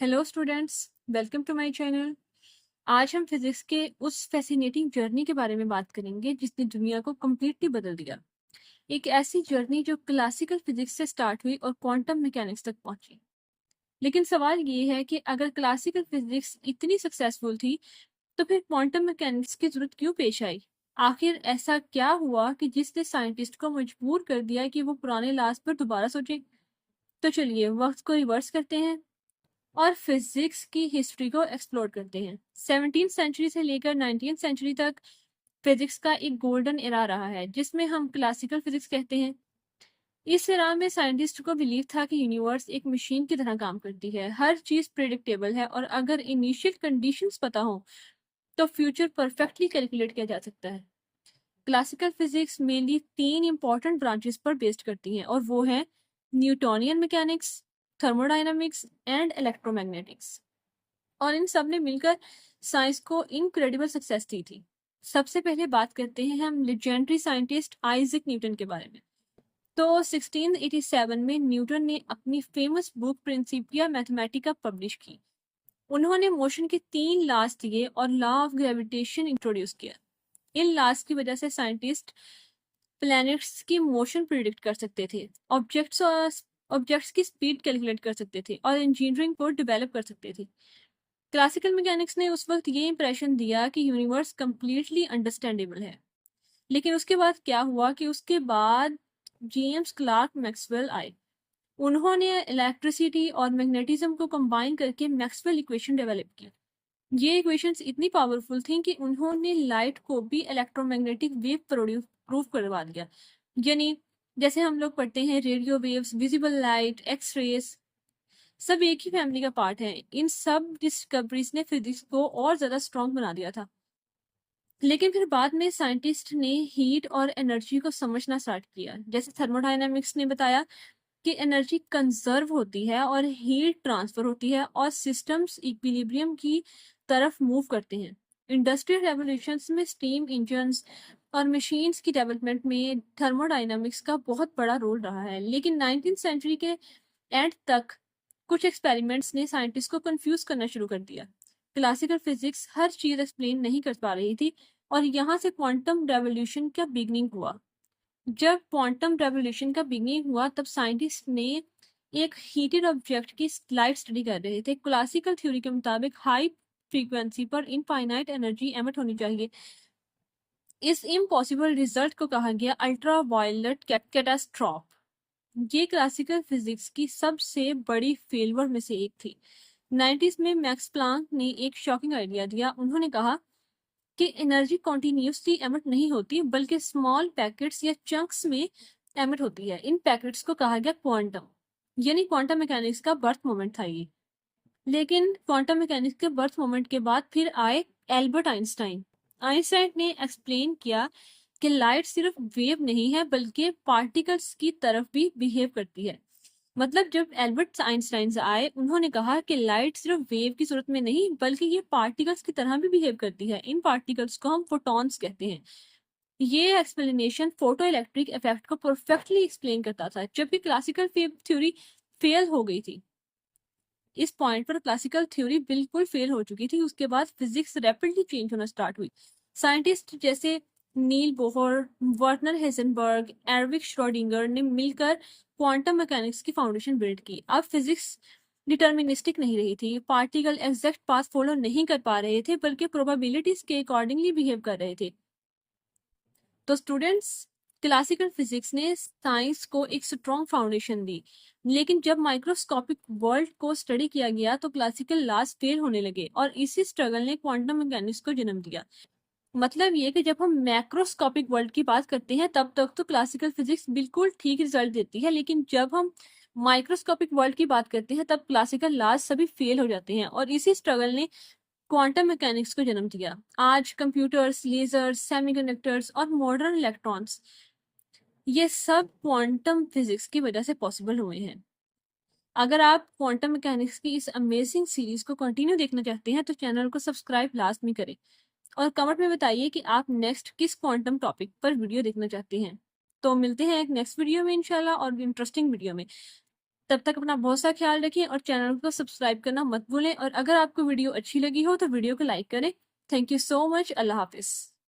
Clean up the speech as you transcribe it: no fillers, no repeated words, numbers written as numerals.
Hello students, welcome to my channel. आज हम physics के उस फैसिनेटिंग जर्नी के बारे में बात करेंगे जिसने दुनिया को कम्प्लीटली बदल दिया। एक ऐसी जर्नी जो क्लासिकल फिजिक्स से स्टार्ट हुई और क्वांटम मैकेनिक्स तक पहुंची। लेकिन सवाल ये है कि अगर क्लासिकल फिजिक्स इतनी सक्सेसफुल थी तो फिर क्वांटम मैकेनिक्स की जरूरत क्यों पेश आई? आखिर ऐसा क्या हुआ कि जिसने साइंटिस्ट को मजबूर कर दिया कि वो पुराने लाज पर दोबारा सोचे? तो चलिए वक्त को रिवर्स करते हैं और फिजिक्स की हिस्ट्री को एक्सप्लोर करते हैं। 17th सेंचुरी से लेकर 19th सेंचुरी तक फिजिक्स का एक गोल्डन एरा रहा है जिसमें हम क्लासिकल फिजिक्स कहते हैं। इस एरा में साइंटिस्ट को बिलीव था कि यूनिवर्स एक मशीन की तरह काम करती है, हर चीज प्रिडिक्टेबल है और अगर इनिशियल कंडीशंस पता हो तो फ्यूचर परफेक्टली कैलकुलेट किया जा सकता है। क्लासिकल फिजिक्स मेनली तीन इंपॉर्टेंट ब्रांचेस पर बेस्ड करती हैं और वो है Newtonian mechanics, thermodynamics and electromagnetics. और इन सब ने मिलकर साइंस को इनक्रेडिबल सक्सेस दी थी। सबसे पहले बात करते हैं हम लेजेंडरी साइंटिस्ट आइजैक न्यूटन के बारे में। तो 1687 में न्यूटन ने अपनी famous book Principia Mathematica publish की। उन्होंने मोशन के तीन लॉज दिए और लॉ ऑफ ग्रेविटेशन इंट्रोड्यूस किया। इन लॉज की वजह से साइंटिस्ट प्लैनेट्स की मोशन प्रिडिक्ट कर सकते थे, ऑब्जेक्ट्स की स्पीड कैलकुलेट कर सकते थे और इंजीनियरिंग को डेवलप कर सकते थे। क्लासिकल मैकेनिक्स ने उस वक्त ये इंप्रेशन दिया कि यूनिवर्स कंप्लीटली अंडरस्टैंडेबल है। लेकिन उसके बाद क्या हुआ कि उसके बाद जेम्स क्लार्क मैक्सवेल आए। उन्होंने इलेक्ट्रिसिटी और मैग्नेटिज्म को कंबाइन करके मैक्सवेल इक्वेशन डेवलप की। ये इक्वेशंस इतनी पावरफुल थी कि उन्होंने लाइट को भी इलेक्ट्रोमैग्नेटिक वेव प्रूफ करवा दिया। यानी जैसे हम लोग पढ़ते हैं radio waves, visible light, X rays, सब एक ही फैमिली का पार्ट है। इन सब डिस्कवरीज ने फिजिक्स को और ज्यादा स्ट्रॉन्ग बना दिया था। लेकिन फिर बाद में साइंटिस्ट ने हीट और एनर्जी को समझना स्टार्ट किया। जैसे थर्मोडायनामिक्स ने बताया कि एनर्जी कंजर्व होती है और हीट ट्रांसफर होती है और सिस्टम्स इक्विलिब्रियम की तरफ मूव करते हैं। इंडस्ट्रियल रेवोल्यूशंस में स्टीम इंजन्स और मशीन्स की डेवलपमेंट में थर्मोडायनामिक्स का बहुत बड़ा रोल रहा है। लेकिन 19th सेंचुरी के एंड तक कुछ एक्सपेरिमेंट्स ने साइंटिस्ट को कंफ्यूज करना शुरू कर दिया। क्लासिकल फिजिक्स हर चीज एक्सप्लेन नहीं कर पा रही थी और यहाँ से क्वांटम रेवोल्यूशन का बिगनिंग हुआ। जब क्वांटम रेवोल्यूशन का बिगनिंग हुआ तब साइंटिस्ट ने एक हीटेड ऑब्जेक्ट की लाइट स्टडी कर रहे थे। क्लासिकल थ्योरी के मुताबिक हाई फ्रीक्वेंसी पर इनफाइनाइट एनर्जी एमिट होनी चाहिए। इस इम्पॉसिबल रिजल्ट को कहा गया अल्ट्रा वायलेट कैटास्ट्रॉफ। ये क्लासिकल फिजिक्स की सबसे बड़ी फेलियर में से एक थी। 90s में मैक्स प्लांक ने एक शॉकिंग आइडिया दिया। उन्होंने कहा कि एनर्जी कॉन्टिन्यूसली एमिट नहीं होती बल्कि स्मॉल पैकेट्स या चंक्स में एमिट होती है। इन पैकेट्स को कहा गया क्वांटम, यानी क्वांटम मैकेनिक्स का बर्थ मोमेंट था ये। लेकिन क्वांटम मैकेनिक्स के बर्थ मोमेंट के बाद फिर आए एल्बर्ट आइंस्टाइन। आइंस्टाइन ने एक्सप्लेन किया कि लाइट सिर्फ वेव नहीं है बल्कि पार्टिकल्स की तरफ भी बिहेव करती है। मतलब जब एल्बर्ट आइंस्टाइन आए उन्होंने कहा कि लाइट सिर्फ वेव की सूरत में नहीं बल्कि ये पार्टिकल्स की तरह भी बिहेव करती है। इन पार्टिकल्स को हम फोटॉन्स कहते हैं। ये एक्सप्लेनेशन फोटो इलेक्ट्रिक इफेक्ट को परफेक्टली एक्सप्लेन करता था, जबकि क्लासिकल थ्योरी फेल हो गई थी। इस पॉइंट पर क्लासिकल थ्योरी बिल्कुल फेल हो चुकी थी। उसके बाद फिजिक्स रैपिडली चेंज होना स्टार्ट हुई। साइंटिस्ट जैसे नील बोहर, वर्नर हेजनबर्ग, एरविक श्रोडिंगर ने मिलकर क्वांटम मैकेनिक्स की फाउंडेशन बिल्ड की। अब फिजिक्स डिटर्मिनिस्टिक नहीं रही थी। पार्टिकल एग्जैक्ट पाथ फॉलो नहीं कर पा रहे थे बल्कि प्रोबेबिलिटीज के अकॉर्डिंगली बिहेव कर रहे थे। तो स्टूडेंट्स, क्लासिकल फिजिक्स ने साइंस को एक स्ट्रॉन्ग फाउंडेशन दी। लेकिन जब माइक्रोस्कोपिक वर्ल्ड को स्टडी किया गया तो क्लासिकल लॉज फेल होने लगे और इसी स्ट्रगल ने क्वांटम मैकेनिक्स को जन्म दिया। मतलब ये कि जब हम मैक्रोस्कोपिक वर्ल्ड की बात करते हैं तब तक तो क्लासिकल फिजिक्स बिल्कुल ठीक रिजल्ट देती है, लेकिन जब हम माइक्रोस्कोपिक वर्ल्ड की बात करते हैं तब क्लासिकल लॉज सभी फेल हो जाते हैं और इसी स्ट्रगल ने क्वांटम मैकेनिक्स को जन्म दिया। आज कंप्यूटर्स, लेजर्स, सेमीकंडक्टर्स और मॉडर्न इलेक्ट्रॉन्स, ये सब क्वांटम फिजिक्स की वजह से पॉसिबल हुए हैं। अगर आप क्वांटम मैकेनिक्स की इस अमेजिंग सीरीज को कंटिन्यू देखना चाहते हैं तो चैनल को सब्सक्राइब लाजमी करें और कमेंट में बताइए कि आप नेक्स्ट किस क्वांटम टॉपिक पर वीडियो देखना चाहते हैं। तो मिलते हैं एक नेक्स्ट वीडियो में इंशाल्लाह और इंटरेस्टिंग वीडियो में। तब तक अपना बहुत सा ख्याल रखिए और चैनल को सब्सक्राइब करना मत भूलें। और अगर आपको वीडियो अच्छी लगी हो तो वीडियो को लाइक करें। Thank you so much. अल्लाह हाफिज़।